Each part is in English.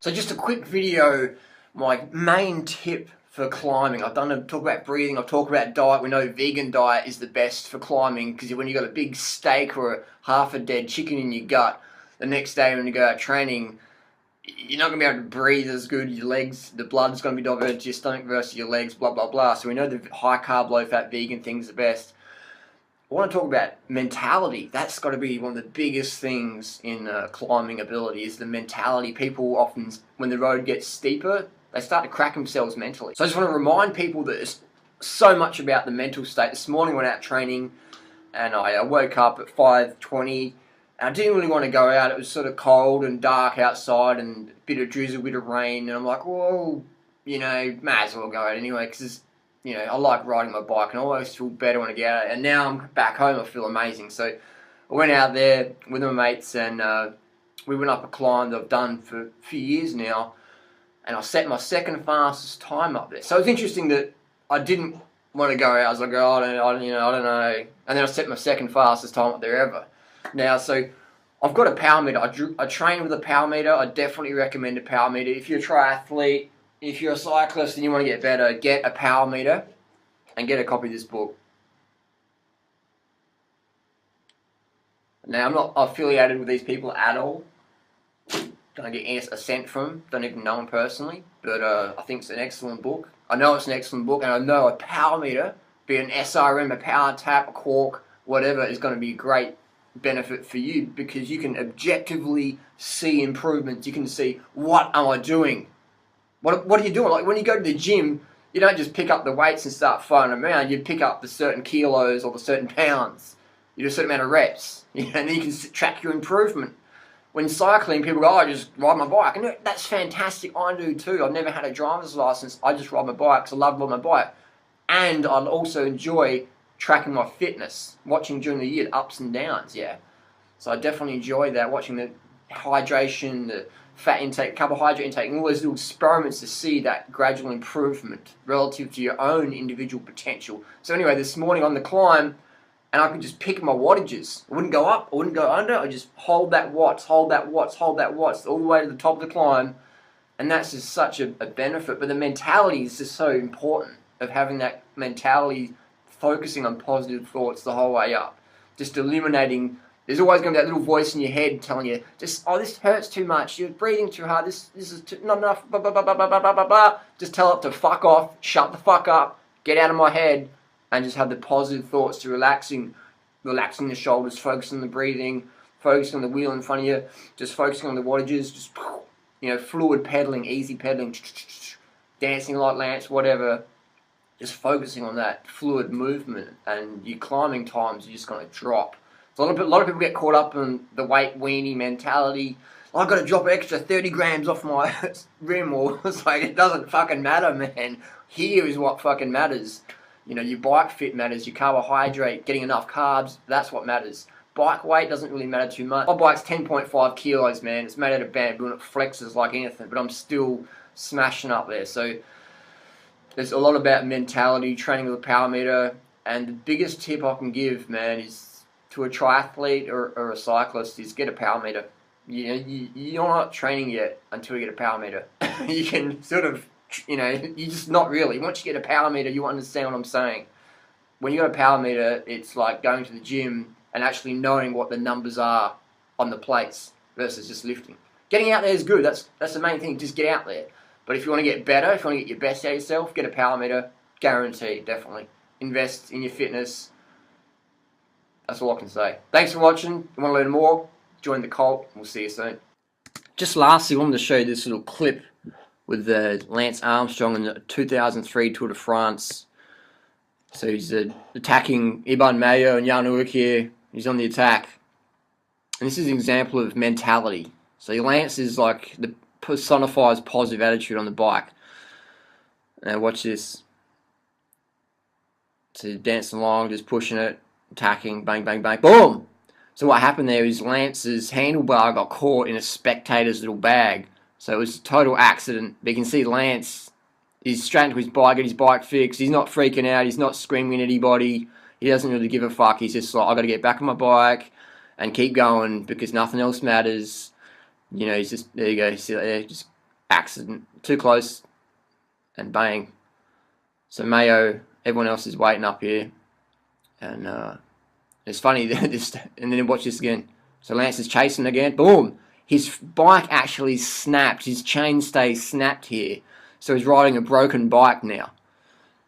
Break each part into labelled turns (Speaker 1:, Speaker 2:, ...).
Speaker 1: So just a quick video, my main tip for climbing. I've talk about breathing, I've talked about diet. We know vegan diet is the best for climbing because when you've got a big steak or half a dead chicken in your gut, the next day when you go out training, you're not going to be able to breathe as good. Your legs, the blood's going to be diverted to your stomach versus your legs, blah, blah, blah. So we know the high carb, low fat vegan thing's the best. I want to talk about mentality. That's got to be one of the biggest things in climbing ability is the mentality. People often, when the road gets steeper, they start to crack themselves mentally. So I just want to remind people that it's so much about the mental state. This morning I went out training and I woke up at 5:20 and I didn't really want to go out. It was sort of cold and dark outside and a bit of drizzle, a bit of rain, and I'm like, well, may as well go out anyway because I like riding my bike and I always feel better when I get out. And now I'm back home, I feel amazing. So I went out there with my mates and we went up a climb that I've done for a few years now, and I set my second fastest time up there. So it's interesting that I didn't want to go out. I was like, oh, I don't know. And then I set my second fastest time up there ever. Now, so I've got a power meter. I train with a power meter. I definitely recommend a power meter. If you're a triathlete, if you're a cyclist and you want to get better, get a power meter and get a copy of this book. Now, I'm not affiliated with these people at all. Don't get a cent from them. Don't even know them personally. But I think it's an excellent book. I know it's an excellent book, and I know a power meter, be it an SRM, a power tap, a cork, whatever, is going to be a great benefit for you because you can objectively see improvements. You can see, what am I doing? What are you doing? Like when you go to the gym, you don't just pick up the weights and start throwing them around. You pick up the certain kilos or the certain pounds. You do a certain amount of reps, and then you can track your improvement. When cycling, people go, oh, I just ride my bike. And that's fantastic. I do too. I've never had a driver's license. I just ride my bike because I love riding my bike. And I also enjoy tracking my fitness, watching during the year the ups and downs, yeah. So I definitely enjoy that, watching the hydration, the fat intake, carbohydrate intake, and all those little experiments to see that gradual improvement relative to your own individual potential. So anyway, this morning on the climb, and I could just pick my wattages. I wouldn't go up, I wouldn't go under, I just hold that watts, hold that watts, hold that watts, all the way to the top of the climb, and that's just such a benefit. But the mentality is just so important, of having that mentality, focusing on positive thoughts the whole way up. Just eliminating, there's always going to be that little voice in your head telling you, just, oh, this hurts too much, you're breathing too hard, this is not enough, blah, blah, blah, blah, blah, blah, blah, blah. Just tell it to fuck off, shut the fuck up, get out of my head, and just have the positive thoughts to relaxing the shoulders, focusing on the breathing, focusing on the wheel in front of you, just focusing on the wattages, just, fluid pedaling, easy pedaling, dancing like Lance, whatever. Just focusing on that fluid movement, and your climbing times are just going to drop. So a lot of people get caught up in the weight weenie mentality. I've got to drop an extra 30 grams off my rim, or it's like, it doesn't fucking matter, man. Here is what fucking matters. Your bike fit matters, your carbohydrate, getting enough carbs, that's what matters. Bike weight doesn't really matter too much. My bike's 10.5 kilos, man. It's made out of bamboo and it flexes like anything, but I'm still smashing up there. So there's a lot about mentality, training with a power meter, and the biggest tip I can give, man, is to a triathlete or a cyclist is get a power meter. You're not training yet until you get a power meter. You can sort of, you just not really. Once you get a power meter, you understand what I'm saying. When you got a power meter, it's like going to the gym and actually knowing what the numbers are on the plates versus just lifting. Getting out there is good. That's the main thing. Just get out there. But if you want to get better, if you want to get your best out of yourself, get a power meter. Guaranteed, definitely. Invest in your fitness. That's all I can say. Thanks for watching. If you want to learn more, join the cult. We'll see you soon. Just lastly, I wanted to show you this little clip with Lance Armstrong in the 2003 Tour de France. So he's attacking Iban Mayo and Jan Ullrich here. He's on the attack. And this is an example of mentality. So Lance is like the personifies positive attitude on the bike. Now watch this. So dancing along, just pushing it, attacking, bang, bang, bang, boom! So what happened there is Lance's handlebar got caught in a spectator's little bag. So it was a total accident. But you can see Lance is straight into his bike, get his bike fixed. He's not freaking out. He's not screaming at anybody. He doesn't really give a fuck. He's just like, I've got to get back on my bike and keep going because nothing else matters. He's just, there you go. See that there? Just accident, too close, and bang. So Mayo, everyone else is waiting up here, and it's funny. And then watch this again. So Lance is chasing again. Boom! His bike actually snapped. His chainstay snapped here. So he's riding a broken bike now.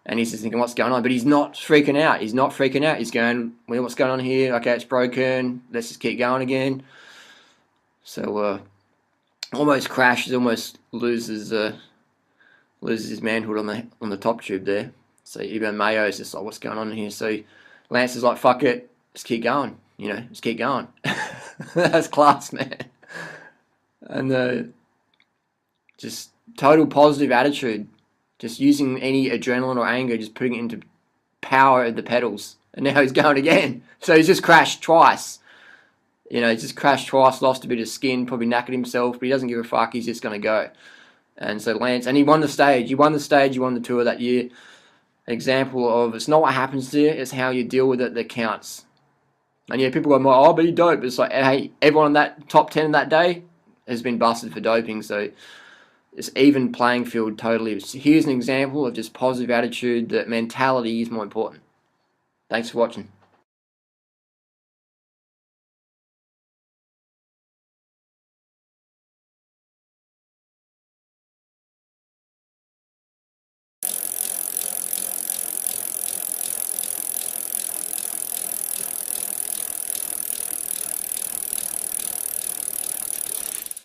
Speaker 1: And he's just thinking, what's going on? But he's not freaking out. He's not freaking out. He's going, well, what's going on here? Okay, it's broken. Let's just keep going again. So almost crashes, almost loses his manhood on the top tube there. So even Mayo's just like, what's going on here? So Lance is like, fuck it, just keep going. You know, just keep going. That's class, man. And just total positive attitude. Just using any adrenaline or anger, just putting it into power of the pedals. And now he's going again. So he's just crashed twice. You know, he's just crashed twice, lost a bit of skin, probably knackered himself, but he doesn't give a fuck, he's just going to go. And so Lance, and he won the stage. He won the stage, he won the tour that year. An example of, it's not what happens to you, it's how you deal with it that counts. And yeah, people go, oh, but he dope. It's like, hey, everyone in that top 10 that day has been busted for doping, so it's even playing field totally. Here's an example of just positive attitude, that mentality is more important. Thanks for watching.